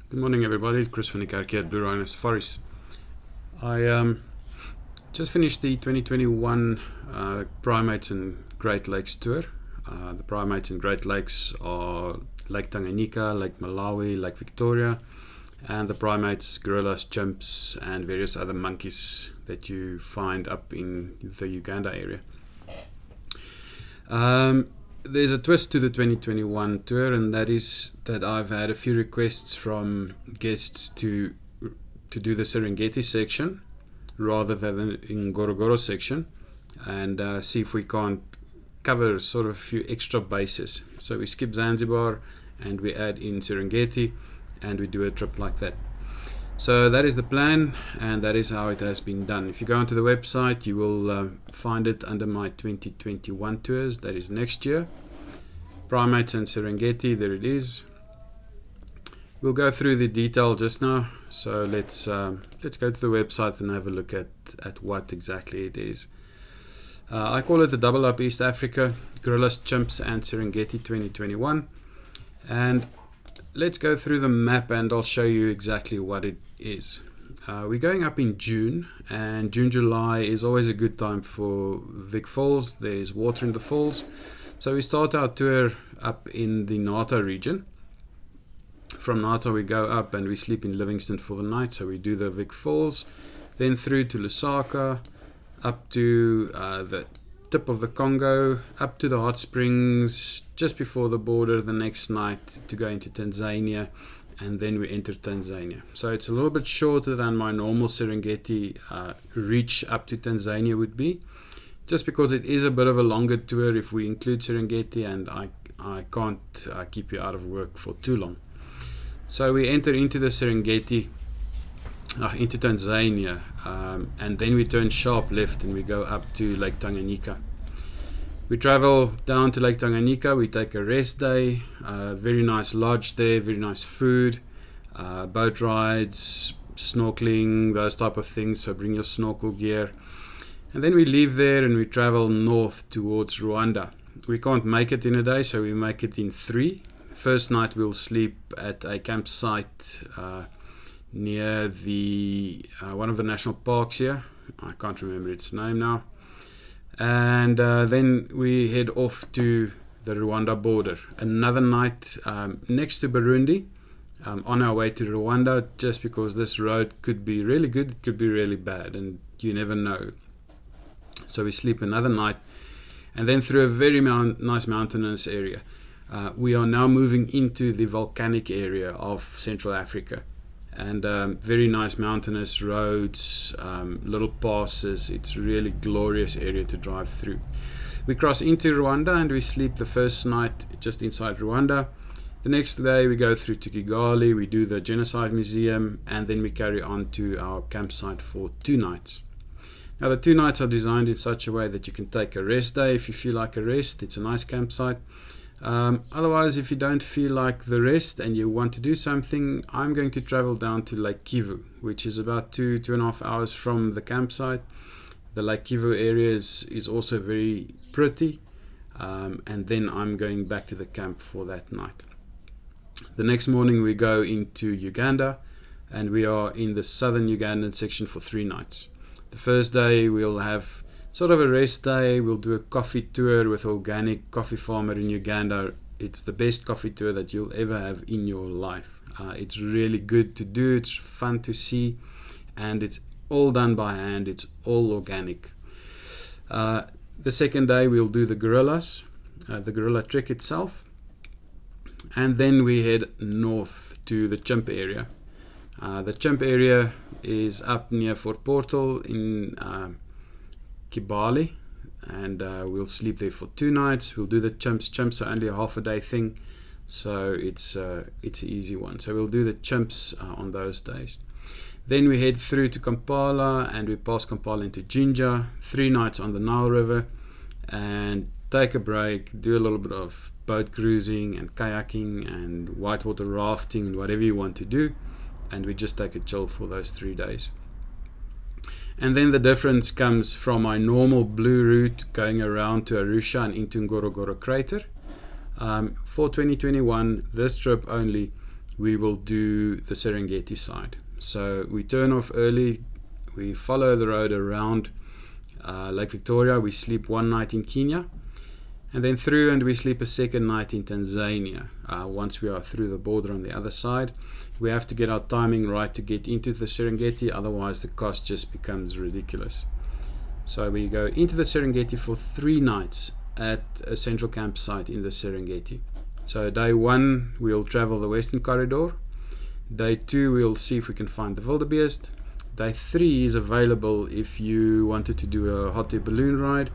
Good morning, everybody. Chris van der Kerk here at Blue Rhino Safaris. I just finished the 2021 Primates and Great Lakes tour. The Primates and Great Lakes are Lake Tanganyika, Lake Malawi, Lake Victoria, and the Primates, gorillas, chimps, and various other monkeys that you find up in the Uganda area. There's a twist to the 2021 tour, and that is that I've had a few requests from guests to do the Serengeti section rather than the Ngorongoro section, and see if we can't cover sort of a few extra bases. So we skip Zanzibar and we add in Serengeti, and we do a trip like that. So that is the plan, and that is how it has been done. If you go onto the website, you will find it under my 2021 tours. That is next year. Primates and Serengeti, there it is. We'll go through the detail just now. So let's go to the website and have a look at what exactly it is. I call it the Double Up East Africa, Gorillas, Chimps and Serengeti 2021. And let's go through the map and I'll show you exactly what it is. We're going up in June, and June, July is always a good time for Vic Falls. There's water in the falls. So we start our tour up in the Nata region. From Nata we go up and we sleep in Livingston for the night. So we do the Vic Falls, then through to Lusaka, up to the tip of the Congo, up to the hot springs, just before the border the next night to go into Tanzania, and then we enter Tanzania. So it's a little bit shorter than my normal Serengeti reach up to Tanzania would be, just because it is a bit of a longer tour if we include Serengeti, and I can't keep you out of work for too long. So we enter into the Serengeti, into Tanzania, and then we turn sharp left and we go up to Lake Tanganyika. We travel down to Lake Tanganyika, we take a rest day, very nice lodge there, very nice food, boat rides, snorkeling, those type of things, so bring your snorkel gear. And then we leave there and we travel north towards Rwanda. We can't make it in a day, so we make it in 3. First night we'll sleep at a campsite near the one of the national parks here. I can't remember its name now. And then we head off to the Rwanda border. Another night next to Burundi, on our way to Rwanda, just because this road could be really good, it could be really bad, and you never know. So we sleep another night, and then through a very nice mountainous area. We are now moving into the volcanic area of Central Africa, and very nice mountainous roads, little passes. It's a really glorious area to drive through. We cross into Rwanda and we sleep the first night just inside Rwanda. The next day we go through to Kigali, we do the Genocide Museum, and then we carry on to our campsite for 2 nights. Now the 2 nights are designed in such a way that you can take a rest day if you feel like a rest. It's a nice campsite. Otherwise, if you don't feel like the rest and you want to do something, I'm going to travel down to Lake Kivu, which is about 2.5 hours from the campsite. The Lake Kivu area is also very pretty, and then I'm going back to the camp for that night. The next morning we go into Uganda, and we are in the southern Ugandan section for 3 nights. The first day we'll have sort of a rest day. We'll do a coffee tour with an organic coffee farmer in Uganda. It's the best coffee tour that you'll ever have in your life. It's really good to do. It's fun to see, and it's all done by hand. It's all organic. The second day we'll do the gorillas, the gorilla trek itself, and then we head north to the chimp area. The chimp area is up near Fort Portal in Kibale, and we'll sleep there for 2 nights. We'll do the chimps. Chimps are only a half a day thing, so it's an easy one. So we'll do the chimps on those days. Then we head through to Kampala, and we pass Kampala into Jinja, 3 nights on the Nile River, and take a break, do a little bit of boat cruising and kayaking and whitewater rafting and whatever you want to do, and we just take a chill for those 3 days. And then the difference comes from my normal blue route going around to Arusha and into Ngorongoro Crater. For 2021, this trip only, we will do the Serengeti side. So we turn off early, we follow the road around Lake Victoria, we sleep one night in Kenya, and then through, and we sleep a second night in Tanzania. Once we are through the border on the other side, we have to get our timing right to get into the Serengeti, otherwise the cost just becomes ridiculous. So we go into the Serengeti for 3 nights at a central campsite in the Serengeti. So day 1 we'll travel the Western Corridor. Day 2 we'll see if we can find the wildebeest. Day 3 is available if you wanted to do a hot air balloon ride,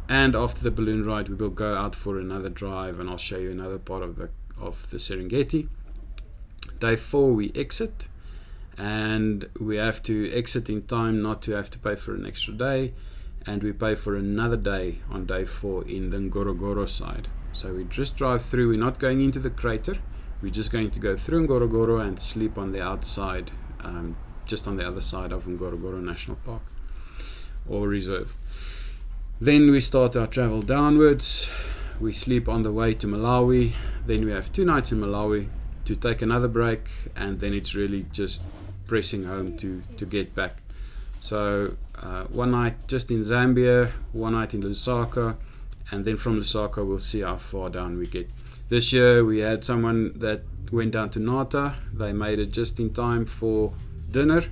and after the balloon ride we will go out for another drive, and I'll show you another part of the Serengeti. Day 4 we exit, and we have to exit in time not to have to pay for an extra day, and we pay for another day on day 4 in the Ngorongoro side. So we just drive through, we're not going into the crater, we're just going to go through Ngorongoro and sleep on the outside, just on the other side of Ngorongoro National Park or Reserve. Then we start our travel downwards, we sleep on the way to Malawi, then we have 2 nights in Malawi to take another break, and then it's really just pressing home to get back. So 1 night just in Zambia, 1 night in Lusaka, and then from Lusaka we'll see how far down we get. This year we had someone that went down to Nata, they made it just in time for dinner.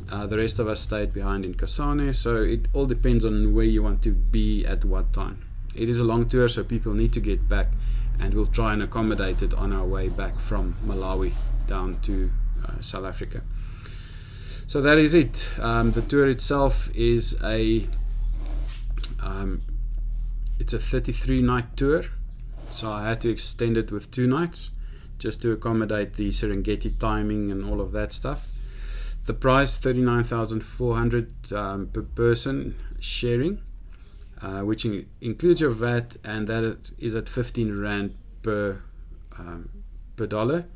The rest of us stayed behind in Kasane, so it all depends on where you want to be at what time. It is a long tour, so people need to get back, and we'll try and accommodate it on our way back from Malawi down to South Africa. So that is it. The tour itself is it's a 33-night tour, so I had to extend it with 2 nights just to accommodate the Serengeti timing and all of that stuff. The price, 39,400 per person sharing, which includes your VAT, and that is at 15 Rand per dollar.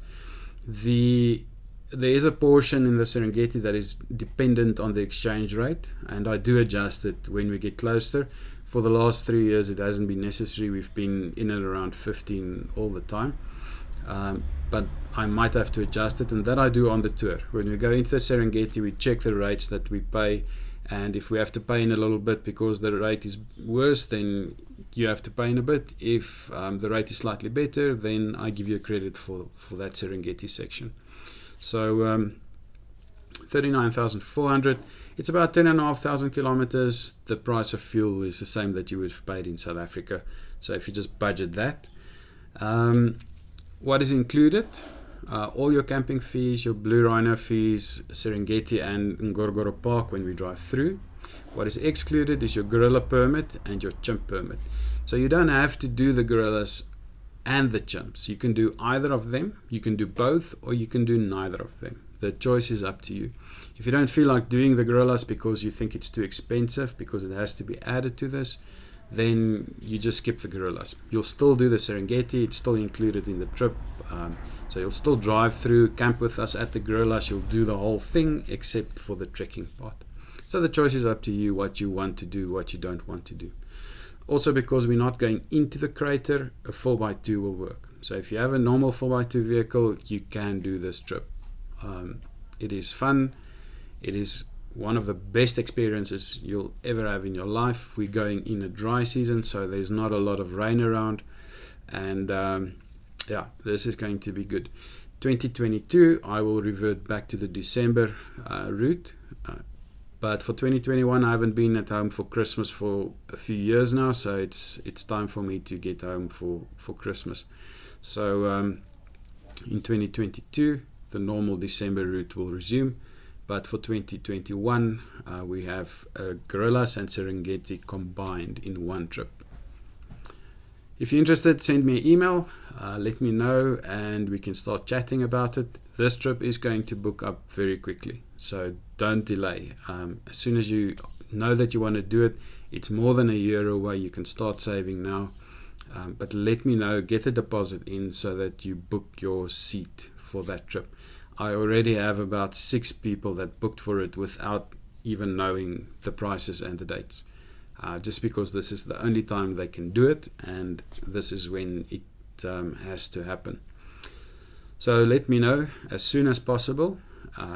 There is a portion in the Serengeti that is dependent on the exchange rate, and I do adjust it when we get closer. For the last 3 years it hasn't been necessary, we've been in and around 15 all the time. But I might have to adjust it, and that I do on the tour. When we go into the Serengeti, we check the rates that we pay, and if we have to pay in a little bit because the rate is worse, then you have to pay in a bit. If the rate is slightly better, then I give you a credit for that Serengeti section. So 39,400, it's about 10,500 kilometers. The price of fuel is the same that you would have paid in South Africa, so if you just budget that. What is included? All your camping fees, your Blue Rhino fees, Serengeti and Ngorongoro Park when we drive through. What is excluded is your gorilla permit and your chimp permit. So you don't have to do the gorillas and the chimps. You can do either of them, you can do both, or you can do neither of them. The choice is up to you. If you don't feel like doing the gorillas because you think it's too expensive, because it has to be added to this, then you just skip the gorillas. You'll still do the Serengeti, it's still included in the trip. So you'll still drive through, camp with us at the gorillas, you'll do the whole thing except for the trekking part. So the choice is up to you, what you want to do, what you don't want to do. Also, because we're not going into the crater, a 4x2 will work. So if you have a normal 4x2 vehicle, you can do this trip. It is fun. It is one of the best experiences you'll ever have in your life. We're going in a dry season, so there's not a lot of rain around, and this is going to be good. 2022 I will revert back to the December route, but for 2021 I haven't been at home for Christmas for a few years now, so it's time for me to get home for Christmas. So in 2022 the normal December route will resume. But for 2021, we have gorillas and Serengeti combined in one trip. If you're interested, send me an email, let me know, and we can start chatting about it. This trip is going to book up very quickly, so don't delay. As soon as you know that you want to do it, it's more than a year away, you can start saving now. But let me know, get a deposit in so that you book your seat for that trip. I already have about 6 people that booked for it without even knowing the prices and the dates. Just because this is the only time they can do it, and this is when it has to happen. So let me know as soon as possible.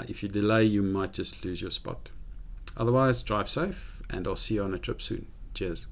If you delay, you might just lose your spot. Otherwise, drive safe, and I'll see you on a trip soon. Cheers.